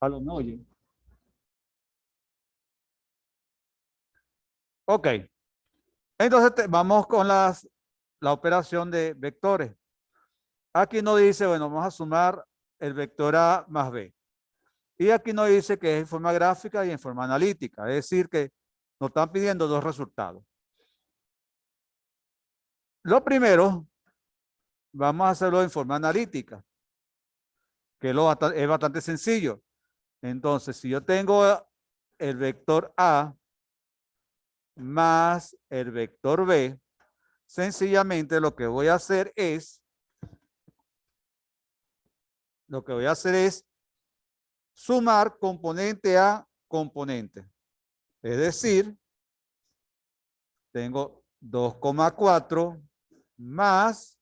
¿Aló, me oyen? Ok. Entonces vamos con la operación de vectores. Aquí nos dice, bueno, vamos a sumar el vector A más B. Y aquí nos dice que es en forma gráfica y en forma analítica. Es decir, que nos están pidiendo dos resultados. Lo primero, vamos a hacerlo en forma analítica, que es bastante sencillo. Entonces, si yo tengo el vector A más el vector B, sencillamente lo que voy a hacer es sumar componente a componente. Es decir, tengo 2,4 más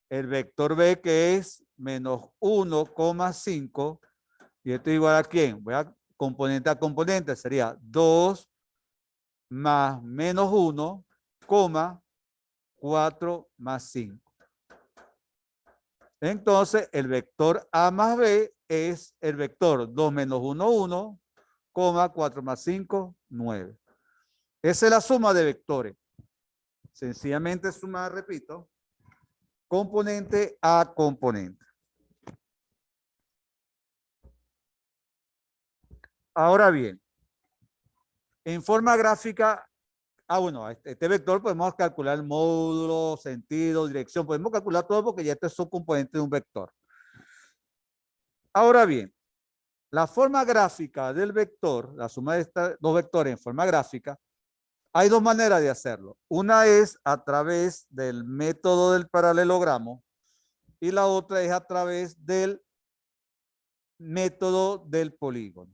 el vector B que es menos 1,5. ¿Y esto es igual a quién? Voy a componente a componente. Sería 2 más menos 1, 4 más 5. Entonces, el vector A más B es el vector 2 menos 1, 1, 4 más 5, 9. Esa es la suma de vectores. Sencillamente sumar, repito, componente a componente. Ahora bien, en forma gráfica, bueno, este vector podemos calcular el módulo, sentido, dirección, podemos calcular todo porque ya estos son componentes de un vector. Ahora bien, la forma gráfica del vector, la suma de estos dos vectores en forma gráfica, hay dos maneras de hacerlo. Una es a través del método del paralelogramo y la otra es a través del método del polígono.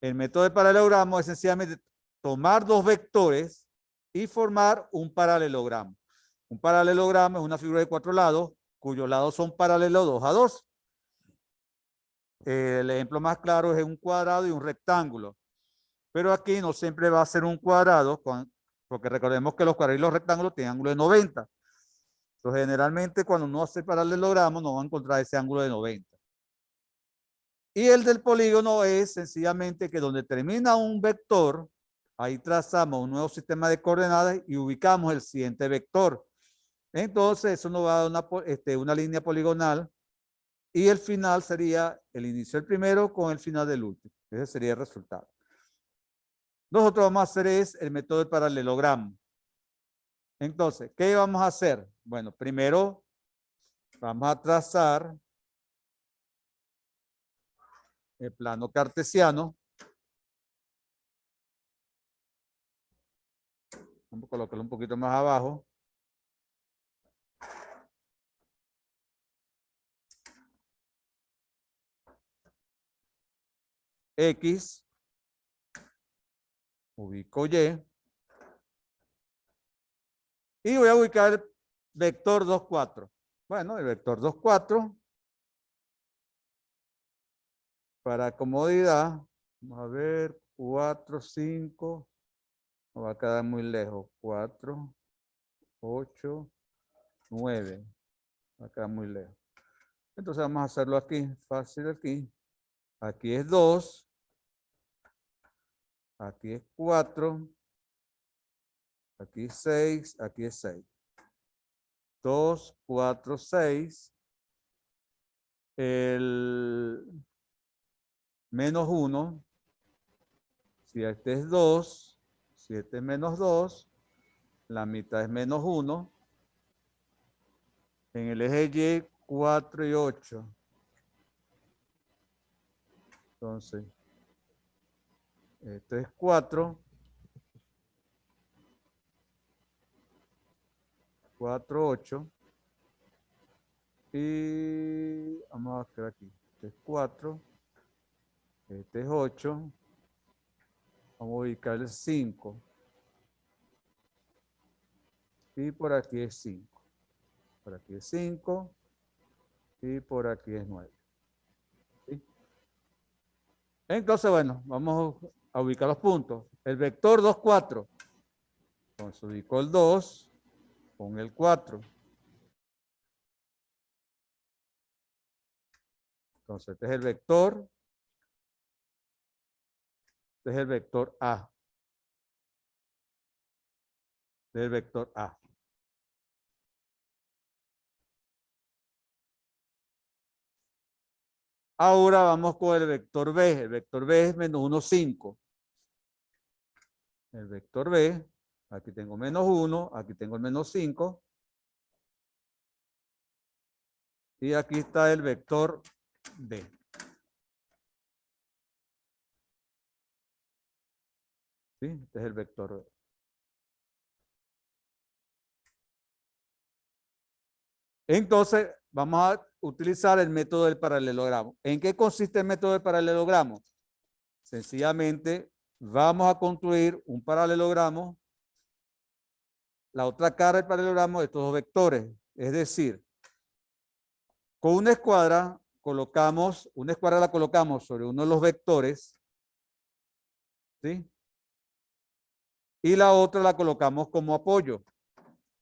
El método del paralelogramo es sencillamente tomar dos vectores y formar un paralelogramo. Un paralelogramo es una figura de 4 lados, cuyos lados son paralelos 2 a 2. El ejemplo más claro es un cuadrado y un rectángulo. Pero aquí no siempre va a ser un cuadrado, porque recordemos que los cuadrados y los rectángulos tienen ángulo de 90. Entonces, generalmente cuando uno hace paralelogramo, no va a encontrar ese ángulo de 90. Y el del polígono es sencillamente que donde termina un vector, ahí trazamos un nuevo sistema de coordenadas y ubicamos el siguiente vector. Entonces, eso nos va a dar una línea poligonal y el final sería el inicio del primero con el final del último. Ese sería el resultado. Nosotros vamos a hacer es el método del paralelogramo. Entonces, ¿qué vamos a hacer? Bueno, primero vamos a trazar el plano cartesiano. Vamos a colocarlo un poquito más abajo. X, ubico Y. Y voy a ubicar el vector 2, 4. Bueno, el vector 2, 4. Para comodidad, vamos a ver, 4, 5. No va a quedar muy lejos. 4, 8, 9. Va a quedar muy lejos. Entonces vamos a hacerlo aquí, fácil aquí. Aquí es 2. Aquí es 4. Aquí es 6. Aquí es 6. 2, 4, 6. El menos 1. Si este es 2, si este es menos 2, la mitad es menos 1. En el eje Y, 4 y 8. Entonces, esto es 4. 4, 8. Y vamos a quedar aquí. Este es 4. Este es 8. Vamos a ubicar el 5. Y por aquí es 5. Por aquí es 5. Y por aquí es 9. ¿Sí? Entonces, bueno, vamos a ubicar los puntos. El vector 2, 4. Entonces ubico el 2 con el 4. Entonces este es el vector Este es el vector A. Este es el vector A. Ahora vamos con el vector B. El vector B es menos 1, 5. El vector B, aquí tengo menos 1, aquí tengo el menos 5. Y aquí está el vector B. ¿Sí? Este es el vector B. Entonces, vamos a utilizar el método del paralelogramo. ¿En qué consiste el método del paralelogramo? Sencillamente, vamos a construir un paralelogramo, la otra cara del paralelogramo de estos dos vectores. Es decir, con una escuadra la colocamos sobre uno de los vectores, ¿sí? Y la otra la colocamos como apoyo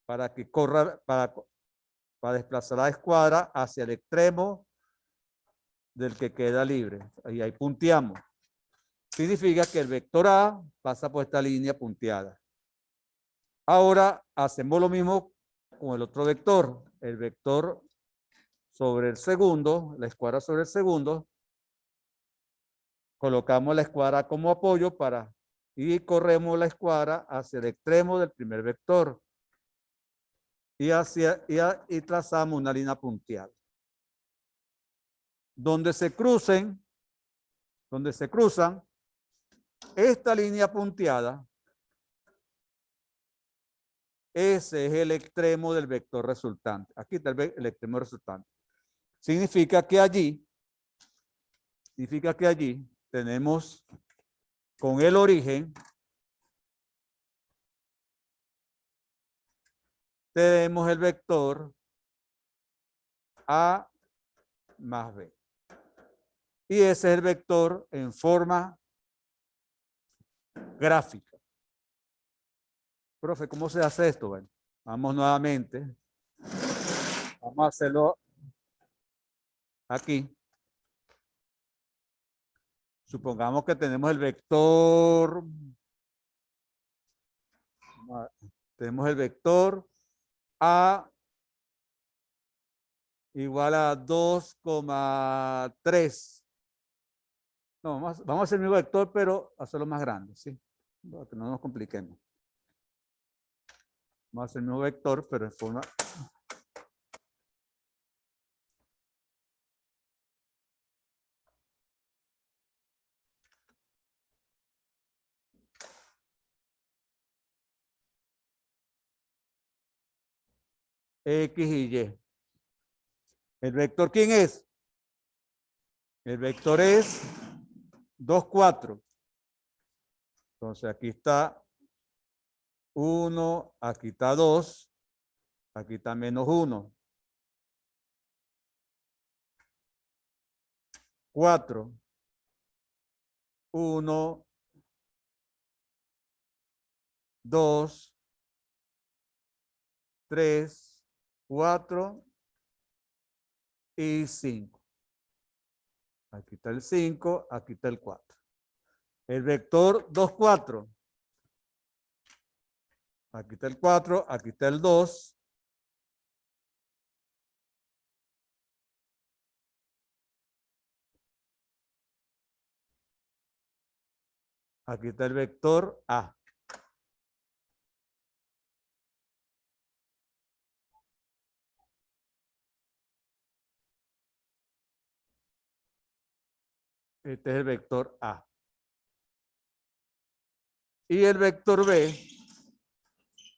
para que corra, para desplazar la escuadra hacia el extremo del que queda libre. Ahí punteamos. Significa que el vector A pasa por esta línea punteada. Ahora hacemos lo mismo con el otro vector. El vector sobre el segundo, la escuadra sobre el segundo. Colocamos la escuadra como apoyo y corremos la escuadra hacia el extremo del primer vector. Y trazamos una línea punteada. Donde se cruzan, esta línea punteada, ese es el extremo del vector resultante. Aquí está el extremo resultante. Significa que allí tenemos con el origen, tenemos el vector A más B. Y ese es el vector en forma gráfica. Profe, ¿cómo se hace esto? Bueno, vamos nuevamente. Vamos a hacerlo aquí. Supongamos que tenemos el vector. Tenemos el vector A igual a 2,3. No, vamos a hacer el mismo vector, pero hacerlo más grande, ¿sí? Para que no nos compliquemos. Vamos a hacer el mismo vector, pero en forma... X y Y. ¿El vector quién es? El vector es 2, 4. Entonces aquí está 1, aquí está 2, aquí está menos 1. 4, 1, 2, 3, 4 y 5. Aquí está el 5, aquí está el 4. El vector 2, 4. Aquí está el 4, aquí está el 2. Aquí está el vector A. Este es el vector A. Y el vector B,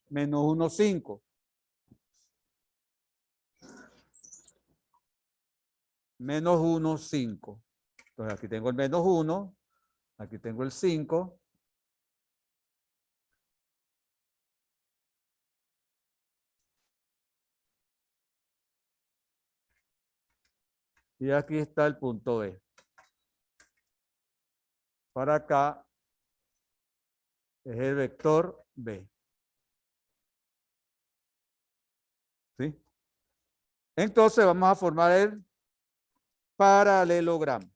menos 1, 5. Menos 1, 5. Entonces aquí tengo el menos 1, aquí tengo el 5. Y aquí está el punto B. Para acá es el vector B. ¿Sí? Entonces vamos a formar el paralelogramo.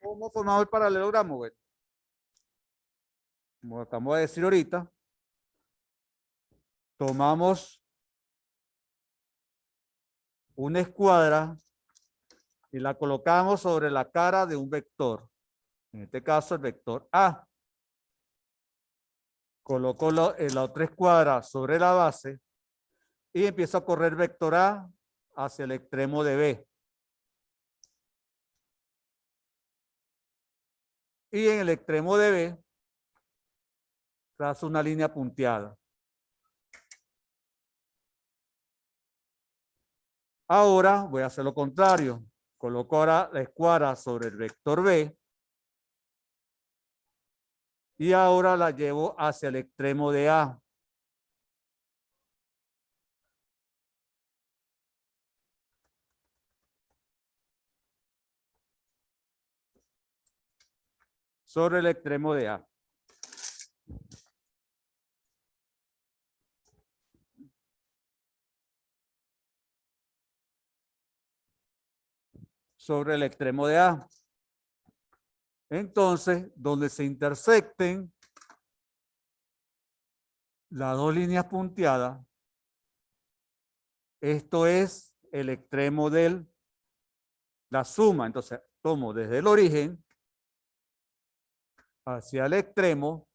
¿Cómo formamos el paralelogramo? Bueno, como acabamos de decir ahorita, tomamos una escuadra y la colocamos sobre la cara de un vector. En este caso, el vector A. Coloco la otra escuadra sobre la base y empiezo a correr vector A hacia el extremo de B. Y en el extremo de B trazo una línea punteada. Ahora voy a hacer lo contrario. Coloco ahora la escuadra sobre el vector B y ahora la llevo hacia el extremo de A. Sobre el extremo de A. Sobre el extremo de A. Entonces, donde se intersecten las dos líneas punteadas, esto es el extremo de la suma. Entonces, tomo desde el origen hacia el extremo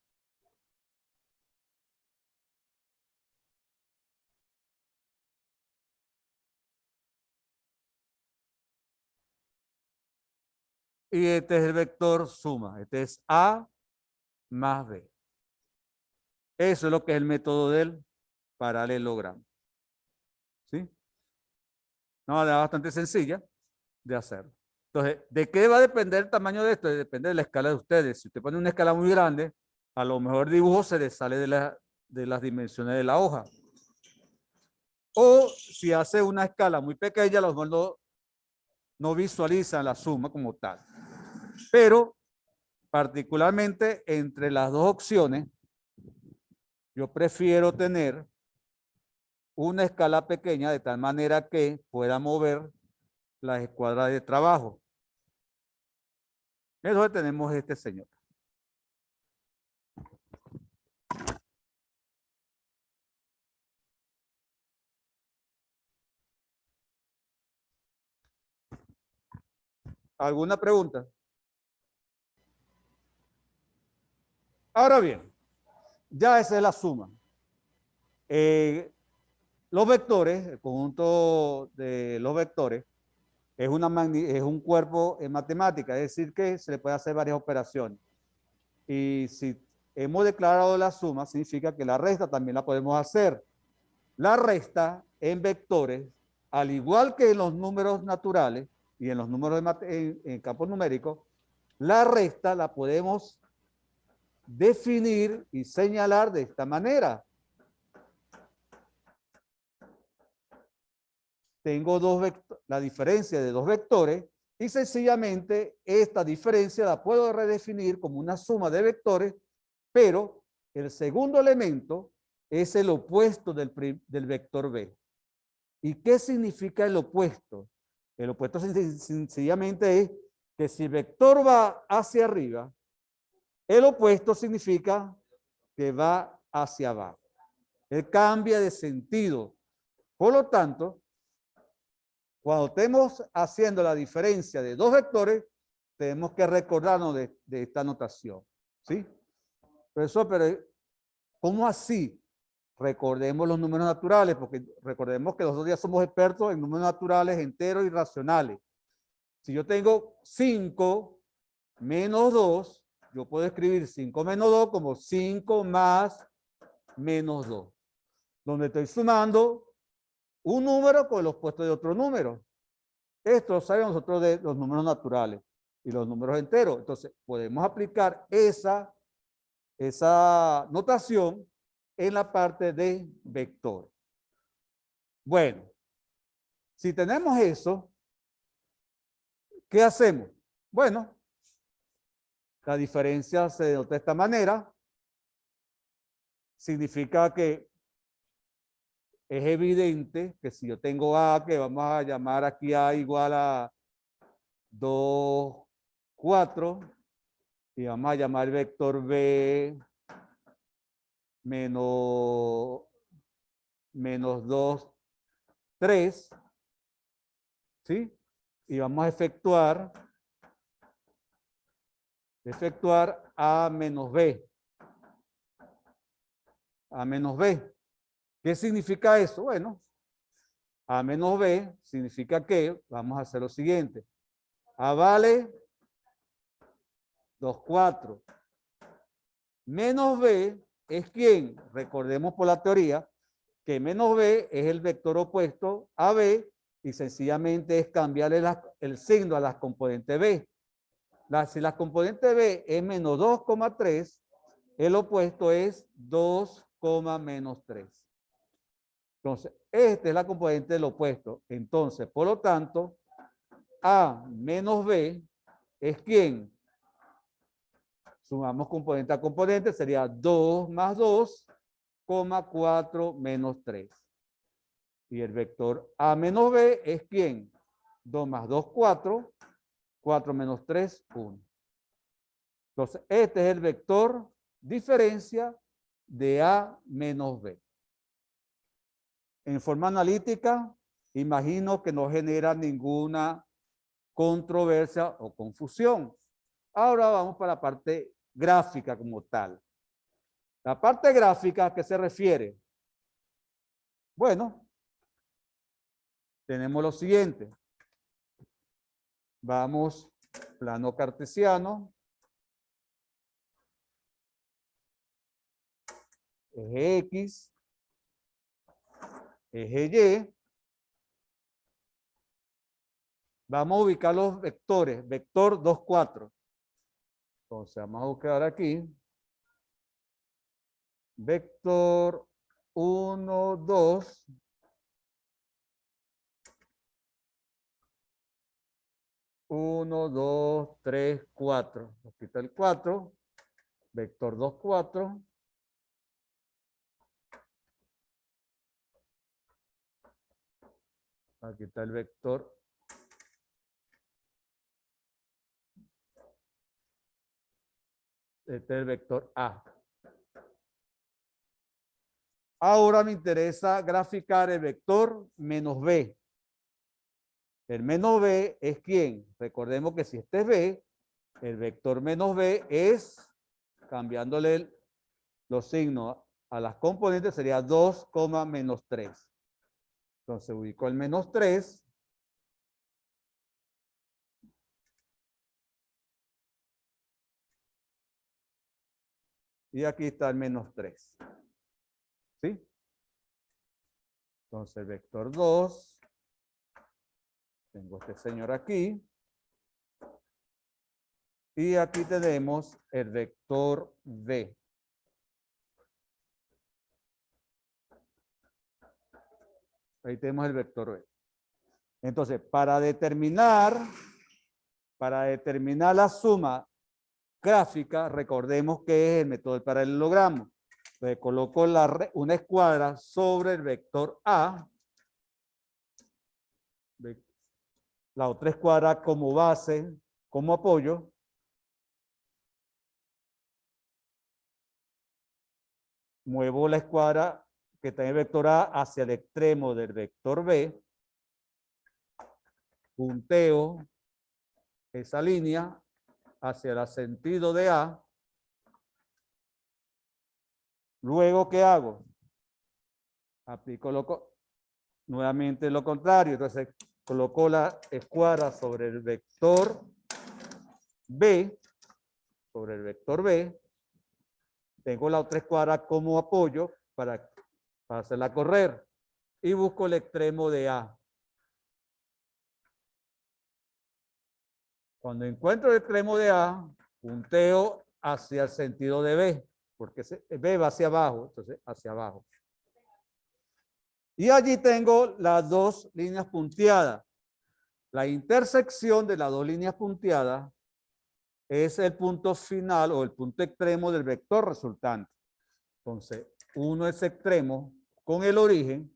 y este es el vector suma. Este es A más B. Eso es lo que es el método del paralelogramo. ¿Sí? Una manera bastante sencilla de hacerlo. Entonces, ¿de qué va a depender el tamaño de esto? Depende de la escala de ustedes. Si usted pone una escala muy grande, a lo mejor el dibujo se le sale de las dimensiones de la hoja. O si hace una escala muy pequeña, a lo mejor no visualiza la suma como tal. Pero, particularmente entre las dos opciones, yo prefiero tener una escala pequeña de tal manera que pueda mover las escuadras de trabajo. Es donde tenemos este señor. ¿Alguna pregunta? Ahora bien, ya esa es la suma. Los vectores, el conjunto de los vectores, es un cuerpo en matemática, es decir, que se le puede hacer varias operaciones. Y si hemos declarado la suma, significa que la resta también la podemos hacer. La resta en vectores, al igual que en los números naturales y en los números en campos numéricos, la resta la podemos definir y señalar de esta manera. Tengo la diferencia de dos vectores y sencillamente esta diferencia la puedo redefinir como una suma de vectores, pero el segundo elemento es el opuesto del vector B. ¿Y qué significa el opuesto? El opuesto sencillamente es que si el vector va hacia arriba, el opuesto significa que va hacia abajo. Él cambia de sentido. Por lo tanto, cuando estemos haciendo la diferencia de dos vectores, tenemos que recordarnos de esta notación. ¿Sí? Profesor, pero ¿cómo así? Recordemos los números naturales, porque recordemos que nosotros ya somos expertos en números naturales, enteros y racionales. Si yo tengo 5 menos 2, yo puedo escribir 5 menos 2 como 5 más menos 2, donde estoy sumando un número con el opuesto de otro número. Esto lo sabemos nosotros de los números naturales y los números enteros. Entonces, podemos aplicar esa notación en la parte de vector. Bueno, si tenemos eso, ¿qué hacemos? Bueno, la diferencia se denota de esta manera. Significa que es evidente que si yo tengo A, que vamos a llamar aquí A igual a 2 4 y vamos a llamar el vector B menos 2, 3, ¿sí? Y vamos a efectuar A menos B. A menos B. ¿Qué significa eso? Bueno, A menos B significa que vamos a hacer lo siguiente. A vale 2, 4. Menos B es ¿quién? Recordemos por la teoría que menos B es el vector opuesto a B y sencillamente es cambiarle el signo a las componentes B. Si la componente B es menos 2,3, el opuesto es 2, menos 3. Entonces, esta es la componente del opuesto. Entonces, por lo tanto, A menos B es ¿quién? Sumamos componente a componente, sería 2 más 2, 4 menos 3. Y el vector A menos B es ¿quién? 2 más 2, 4. 4 menos 3, 1. Entonces, este es el vector diferencia de A menos B. En forma analítica, imagino que no genera ninguna controversia o confusión. Ahora vamos para la parte gráfica como tal. La parte gráfica, ¿a qué se refiere? Bueno, tenemos lo siguiente. Vamos, plano cartesiano. Eje X. Eje Y. Vamos a ubicar los vectores. Vector 2, 4. Entonces vamos a buscar aquí. Vector 1, 2. 1, 2, 3, 4. Aquí está el 4. Vector 2, 4. Aquí está el vector. Este es el vector A. Ahora me interesa graficar el vector menos B. El menos B es ¿quién? Recordemos que si este es B, el vector menos B es, cambiándole los signos a las componentes, sería 2, menos 3. Entonces ubico el menos 3. Y aquí está el menos 3. ¿Sí? Entonces el vector 2. Tengo este señor aquí. Y aquí tenemos el vector B. Ahí tenemos el vector B. Entonces, para determinar la suma gráfica, recordemos que es el método del paralelogramo. Entonces, coloco una escuadra sobre el vector A. La otra escuadra como base, como apoyo. Muevo la escuadra que está en el vector A hacia el extremo del vector B. Punteo esa línea hacia el sentido de A. Luego, ¿qué hago? Aplico nuevamente lo contrario. Entonces, coloco la escuadra sobre el vector B. Sobre el vector B. Tengo la otra escuadra como apoyo para hacerla correr. Y busco el extremo de A. Cuando encuentro el extremo de A, punteo hacia el sentido de B. Porque B va hacia abajo, entonces hacia abajo. Y allí tengo las dos líneas punteadas. La intersección de las dos líneas punteadas es el punto final o el punto extremo del vector resultante. Entonces, uno es extremo con el origen.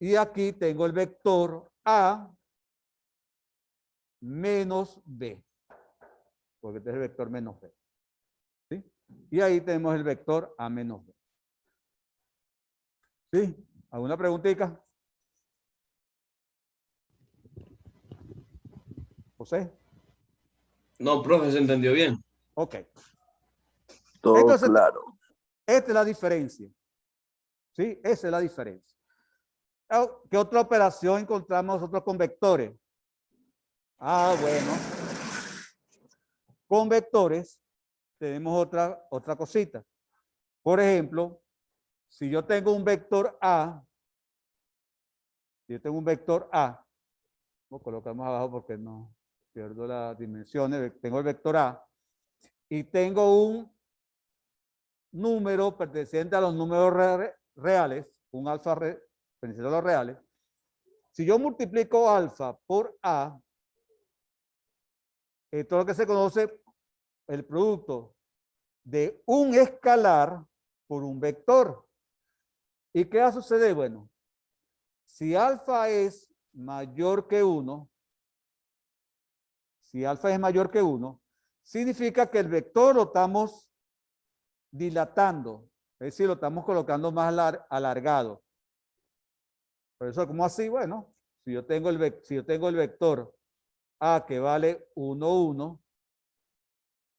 Y aquí tengo el vector A menos B, porque este es el vector menos B. ¿Sí? Y ahí tenemos el vector A menos B. ¿Sí? ¿Alguna preguntita? José. No, profe, se entendió bien. Ok. Todo Entonces, claro. esta es la diferencia. ¿Sí? Esa es la diferencia. ¿Qué otra operación encontramos nosotros con vectores? Ah, bueno. Con vectores tenemos otra cosita. Por ejemplo, si yo tengo un vector A, lo colocamos abajo porque no pierdo las dimensiones, tengo el vector A, y tengo un número perteneciente a los números reales, un alfa perteneciente a los reales. Si yo multiplico alfa por A, esto es lo que se conoce el producto de un escalar por un vector. ¿Y qué va a suceder? Bueno, si alfa es mayor que 1, significa que el vector lo estamos dilatando, es decir, lo estamos colocando más alargado. Por eso, ¿cómo así? Bueno, si yo tengo el vector A que vale 1, 1,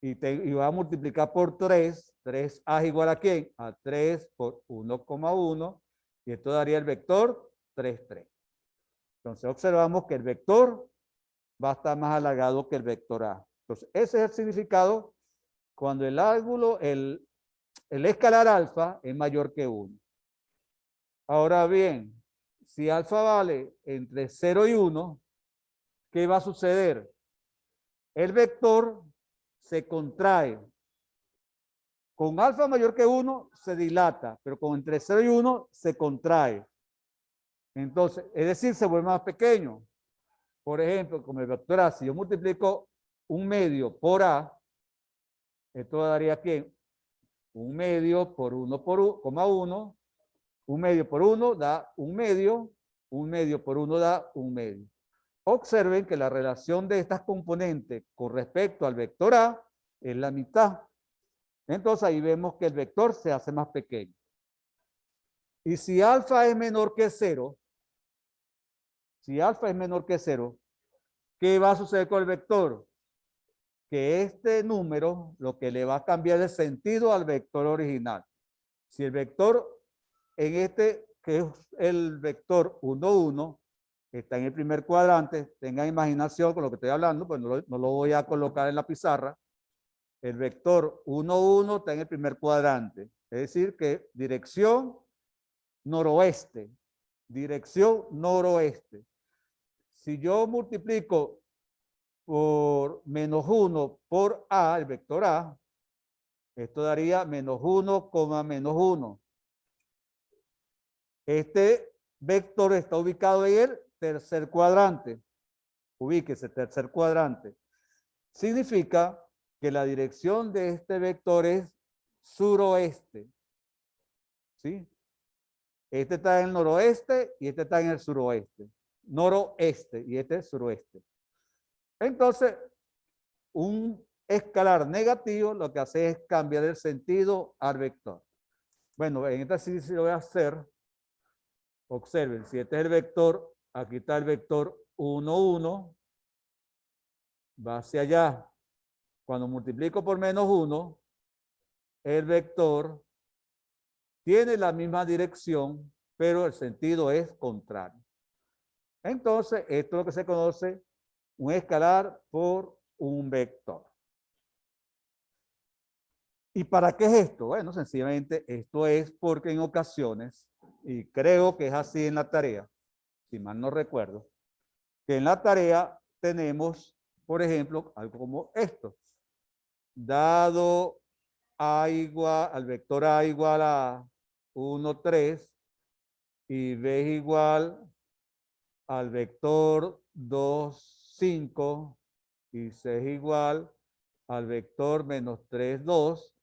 y voy a multiplicar por 3, 3A es igual a ¿quién? A 3 por 1,1, y esto daría el vector 3, 3. Entonces observamos que el vector va a estar más alargado que el vector A. Entonces ese es el significado cuando el ángulo, el escalar alfa es mayor que 1. Ahora bien, si alfa vale entre 0 y 1, ¿qué va a suceder? El vector se contrae. Con alfa mayor que 1 se dilata, pero con entre 0 y 1 se contrae. Entonces, es decir, se vuelve más pequeño. Por ejemplo, como el vector A, si yo multiplico un medio por A, esto daría ¿qué? Un medio por 1 por 1,1, un medio por 1 da un medio por 1 da un medio. Observen que la relación de estas componentes con respecto al vector A es la mitad. Entonces ahí vemos que el vector se hace más pequeño. Y si alfa es menor que 0, ¿qué va a suceder con el vector? Que este número lo que le va a cambiar el sentido al vector original. Si el vector en este, que es el vector 1, 1, está en el primer cuadrante, tengan imaginación con lo que estoy hablando, pues no lo voy a colocar en la pizarra. El vector 1, 1 está en el primer cuadrante, es decir, que dirección noroeste. Si yo multiplico por menos 1 por A, el vector A, esto daría menos 1, menos 1. Este vector está ubicado en el tercer cuadrante. Ubíquese, tercer cuadrante. Significa que la dirección de este vector es suroeste. ¿Sí? Este está en el noroeste y este está en el suroeste. Noroeste y este es suroeste. Entonces, un escalar negativo lo que hace es cambiar el sentido al vector. Bueno, en esta sí se lo voy a hacer. Observen, si este es el vector, aquí está el vector 1, 1, va hacia allá. Cuando multiplico por menos 1, el vector tiene la misma dirección, pero el sentido es contrario. Entonces, esto es lo que se conoce un escalar por un vector. ¿Y para qué es esto? Bueno, sencillamente esto es porque en ocasiones, y creo que es así en la tarea, si mal no recuerdo, que en la tarea tenemos, por ejemplo, algo como esto. Dado A igual, al vector A igual a 1, 3 y B es igual al vector 2, 5 y C es igual al vector menos 3, 2,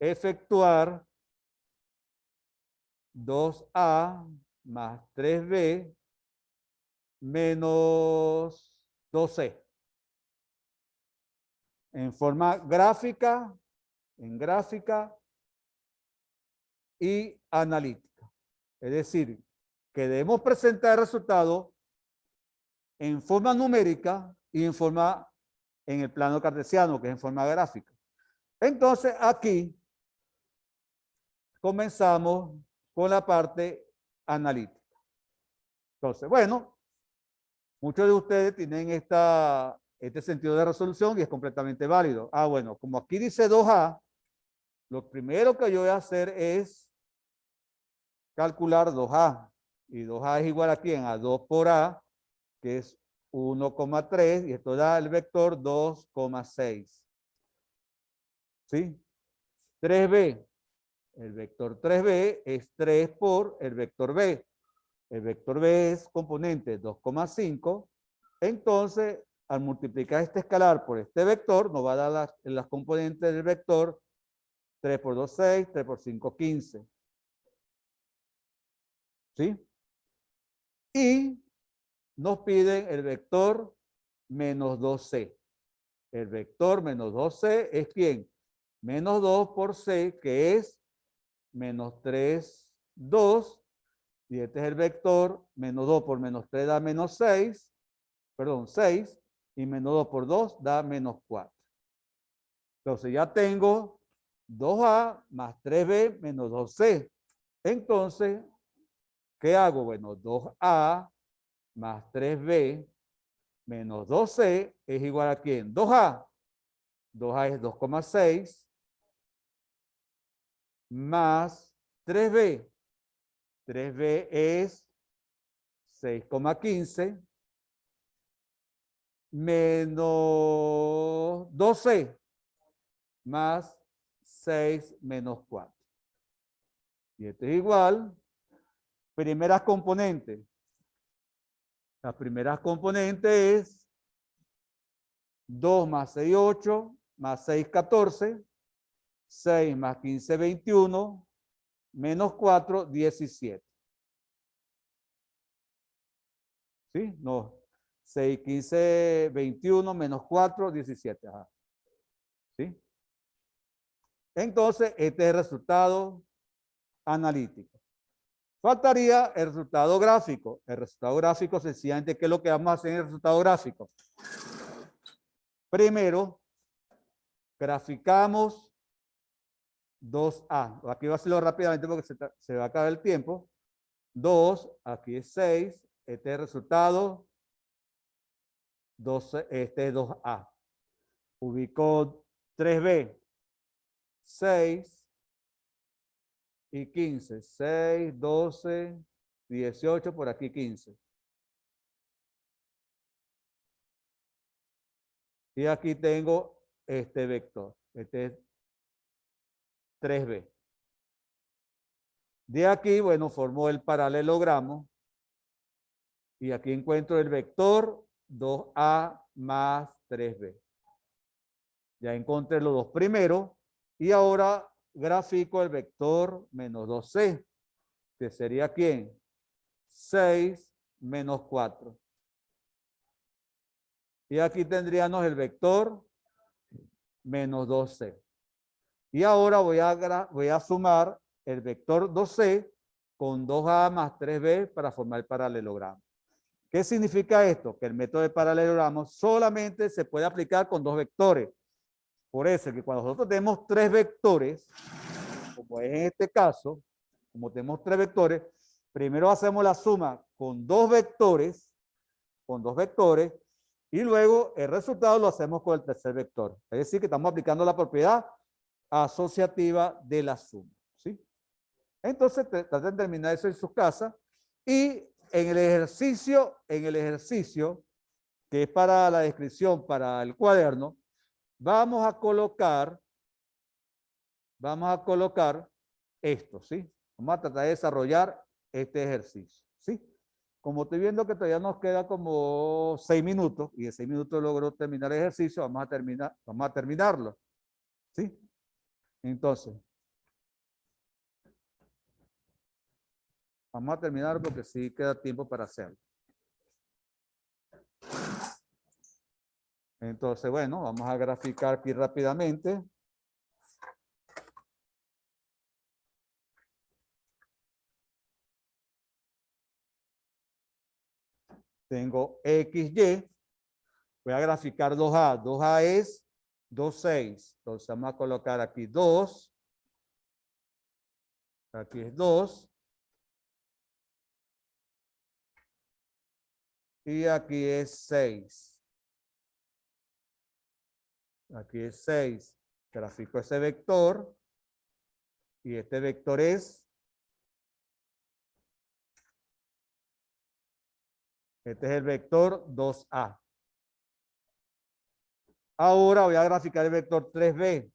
efectuar 2A más 3B menos 2C. En forma gráfica, en gráfica y analítica. Es decir, que debemos presentar el resultado en forma numérica y en el plano cartesiano, que es en forma gráfica. Entonces, aquí comenzamos con la parte analítica. Entonces, bueno, muchos de ustedes tienen este sentido de resolución y es completamente válido. Ah, bueno, como aquí dice 2A, lo primero que yo voy a hacer es calcular 2A. Y 2A es igual a ¿quién? A 2 por A, que es 1,3, y esto da el vector 2,6. ¿Sí? 3B. El vector 3B es 3 por el vector B. El vector B es componente 2,5. Entonces, al multiplicar este escalar por este vector, nos va a dar las componentes del vector 3 por 2, 6, 3 por 5, 15. ¿Sí? Y nos piden el vector menos 2C. El vector menos 2C es ¿quién? Menos 2 por C, que es menos 3, 2. Y este es el vector, menos 2 por menos 3 da menos 6. Perdón, 6. Y menos 2 por 2 da menos 4. Entonces ya tengo 2A más 3B menos 2C. Entonces, ¿qué hago? Bueno, 2A más 3B menos 2C es igual a ¿quién? 2A. 2A es 2,6 más 3B. 3B es 6,15 menos 12 más 6 menos 4. Y esto es igual. Primeras componentes. Las primeras componentes es 2 más 6, 8, más 6, 14, 6 más 15, 21, menos 4, 17. ¿Sí? No. 6, 15, 21, menos 4, 17. Ajá. ¿Sí? Entonces, este es el resultado analítico. Faltaría el resultado gráfico. El resultado gráfico, sencillamente, ¿qué es lo que vamos a hacer en el resultado gráfico? Primero, graficamos 2A. Aquí voy a hacerlo rápidamente porque se va a acabar el tiempo. 2, aquí es 6. Este es el resultado. 12, este es 2A. Ubico 3B. 6 y 15. 6, 12, 18, por aquí 15. Y aquí tengo este vector. Este es 3B. De aquí, bueno, formó el paralelogramo. Y aquí encuentro el vector 2A más 3B. Ya encontré los dos primeros. Y ahora grafico el vector menos 2C. Que sería ¿quién? 6 menos 4. Y aquí tendríamos el vector menos 2C. Y ahora voy a sumar el vector 2C con 2A más 3B para formar el paralelogramo. ¿Qué significa esto? Que el método de paralelogramo solamente se puede aplicar con dos vectores. Por eso es que cuando nosotros tenemos tres vectores, como es en este caso, como tenemos tres vectores, primero hacemos la suma con dos vectores, y luego el resultado lo hacemos con el tercer vector. Es decir, que estamos aplicando la propiedad asociativa de la suma. ¿Sí? Entonces, traten de terminar eso en sus casas. Y en el ejercicio, que es para la descripción, para el cuaderno, vamos a colocar esto, ¿sí? Vamos a tratar de desarrollar este ejercicio, ¿sí? Como estoy viendo que todavía nos queda como 6 minutos, y en 6 minutos logro terminar el ejercicio, vamos a terminarlo, ¿sí? Entonces, vamos a terminar porque sí queda tiempo para hacerlo. Entonces, bueno, vamos a graficar aquí rápidamente. Tengo XY. Voy a graficar 2A. 2A es 2, 6. Entonces vamos a colocar aquí 2. Aquí es 2. Y aquí es 6. Aquí es 6. Grafico ese vector. Y este vector es. Este es el vector 2A. Ahora voy a graficar el vector 3B.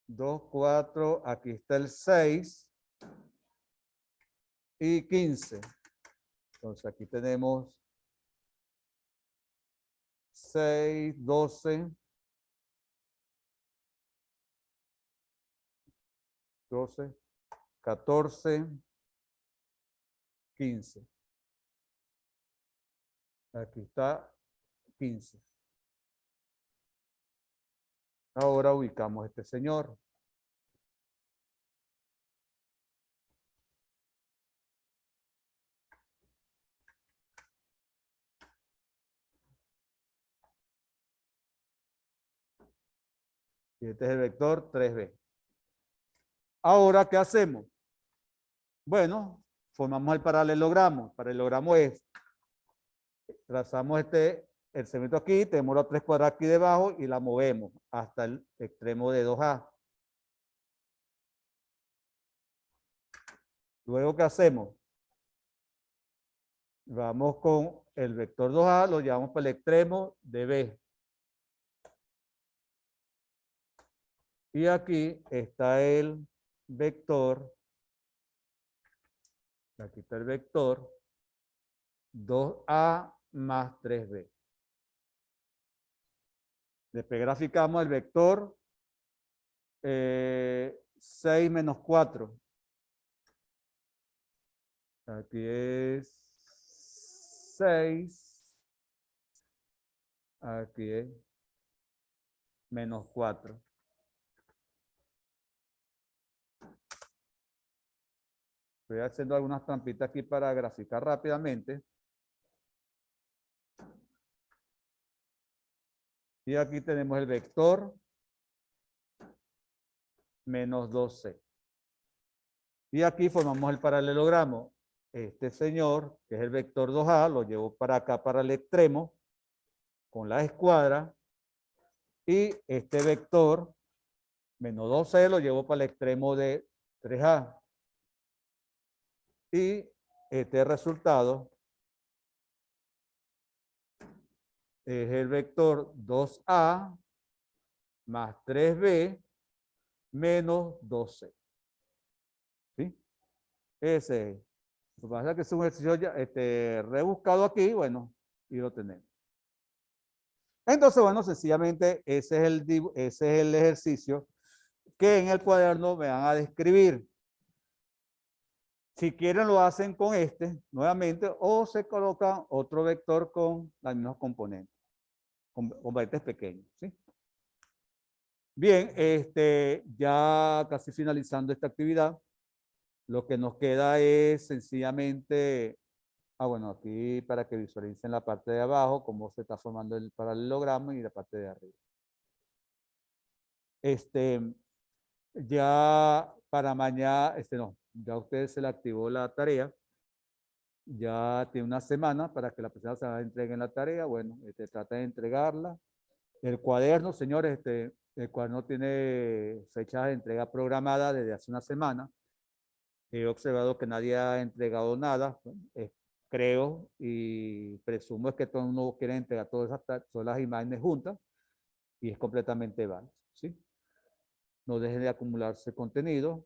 2, 4, aquí está el 6 y 15. Entonces aquí tenemos 6, 12, 12, 14, 15. Aquí está 15. Ahora ubicamos este señor. Y este es el vector 3B. Ahora, ¿qué hacemos? Bueno, formamos el paralelogramo. El paralelogramo es, trazamos el segmento aquí, tenemos los 3 cuadrados aquí debajo y la movemos hasta el extremo de 2A. Luego, ¿qué hacemos? Vamos con el vector 2A, lo llevamos para el extremo de B. Y aquí está el vector, aquí está el vector 2A más 3B. Después graficamos el vector 6 menos 4. Aquí es 6. Aquí es menos 4. Estoy haciendo algunas trampitas aquí para graficar rápidamente. Y aquí tenemos el vector menos 12. Y aquí formamos el paralelogramo. Este señor, que es el vector 2A, lo llevo para acá, para el extremo, con la escuadra. Y este vector menos 12 lo llevo para el extremo de 3A. Y este resultado es el vector 2A más 3B menos 12. ¿Sí? Ese es. Lo que pasa es que es un ejercicio ya, rebuscado aquí, bueno, y lo tenemos. Entonces, bueno, sencillamente ese es el ejercicio que en el cuaderno me van a describir. Si quieren lo hacen con este nuevamente o se colocan otro vector con los mismos componentes, con componentes pequeños, ¿sí? Bien, ya casi finalizando esta actividad, lo que nos queda es sencillamente, bueno, aquí para que visualicen la parte de abajo, cómo se está formando el paralelogramo y la parte de arriba. Ya para mañana, no, ya a ustedes se le activó la tarea. Ya tiene una semana para que la persona se entregue la tarea. Bueno, trata de entregarla. El cuaderno, señores, el cuaderno tiene fecha de entrega programada desde hace una semana. He observado que nadie ha entregado nada. Creo y presumo es que todo el mundo quiere entregar todas las imágenes juntas y es completamente válido, ¿sí? No dejen de acumularse contenido.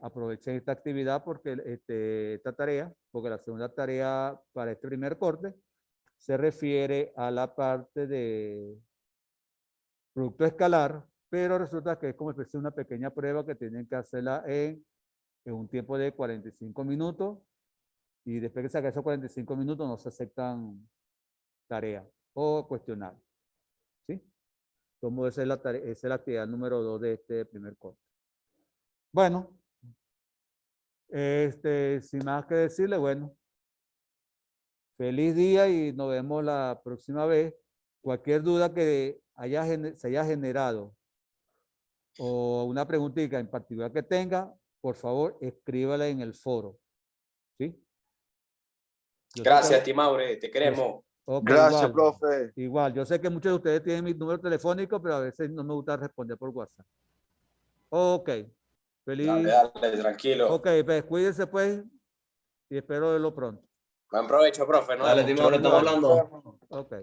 Aprovechen esta actividad porque esta tarea, porque la segunda tarea para este primer corte se refiere a la parte de producto escalar, pero resulta que es como especie de una pequeña prueba que tienen que hacerla en un tiempo de 45 minutos y después que se haga esos 45 minutos no se aceptan tareas. o cuestionario. ¿Sí? Como esa es la tarea, esa es la actividad número 2 de este primer corte. Bueno, sin más que decirle, bueno, feliz día y nos vemos la próxima vez. Cualquier duda que se haya generado o una preguntita en particular que tenga, por favor, escríbala en el foro. ¿Sí? Gracias, Timaure, te queremos. Okay, Gracias, igual, profe. igual, yo sé que muchos de ustedes tienen mi número telefónico, pero a veces no me gusta responder por WhatsApp. Ok, feliz. Dale, tranquilo. Ok, pues cuídense pues y espero verlo pronto. Buen provecho, profe. Nos Dale, vemos. Timón, estamos Igual. hablando. Ok.